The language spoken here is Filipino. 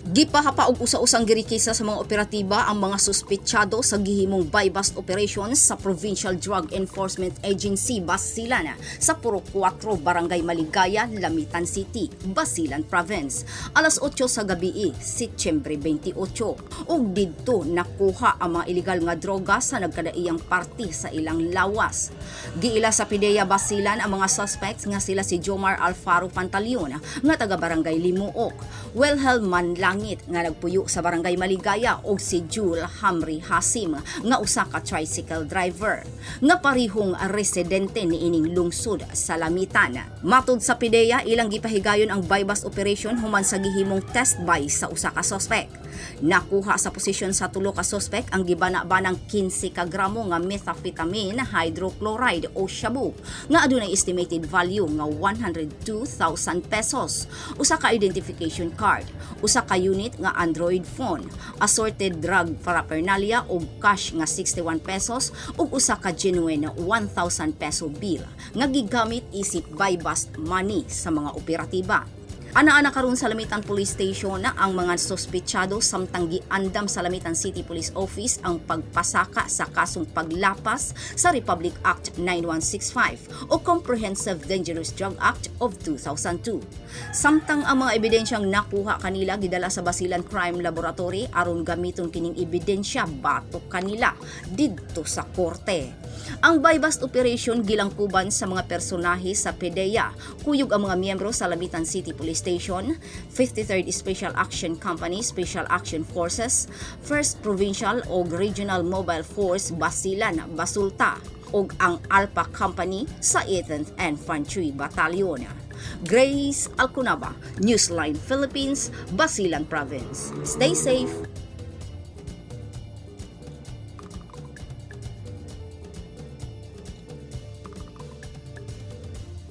Gipahapa og usa-usang girikisa sa mga operatiba ang mga suspetsyado sa gihimong buy-bust operations sa Provincial Drug Enforcement Agency Basilan sa Puro 4 Barangay Maligaya, Lamitan City, Basilan Province. Alas 8 sa gabi, Setyembre 28. Ug didto nakuha ang mga ilegal nga droga sa nagkadaiyang party sa ilang lawas. Giila sa PIDEA Basilan ang mga suspects nga sila si Jomar Alfaro Pantaleon nga taga Barangay Limuok, Wilhelm Manlangit nga nagpuyo sa Barangay Maligaya ug si Jul Hamri Hasim nga usa ka tricycle driver nga parihong residente niining lungsod sa Lamitan. Matud sa PIDEA, ilang gipahigayon ang buy-bust operation human sa gihimong test buy sa usa ka suspect. Nakuha sa posisyon sa tulo ka suspect ang gibana-banang 15 ka gramo nga methamphetamine hydrochloride o shabu nga adunay estimated value nga 102,000 pesos, usa ka identification card, usa ka unit nga Android phone, assorted drug paraphernalia ug cash nga 61 pesos ug usa ka genuine 1,000 peso bill nga gigamit isip buy-bust money sa mga operatiba. Ana-ana karon sa Lamitan Police Station na ang mga suspetsyado samtang giandam sa Lamitan City Police Office ang pagpasaka sa kasong paglapas sa Republic Act 9165 o Comprehensive Dangerous Drug Act of 2002. Samtang ang mga ebidensyang nakuha kanila gidala sa Basilan Crime Laboratory aron gamiton kining ebidensya batok kanila didto sa korte. Ang buy-bust operation gilangkuban sa mga personahe sa PIDEA, kuyog ang mga miyembro sa Lamitan City Police Station, 53rd Special Action Company Special Action Forces, 1st Provincial o Regional Mobile Force Basilan, Basulta, ug ang Alpha Company sa 8th Infantry Battalion. Grace Alcunaba, Newsline Philippines, Basilan Province. Stay safe!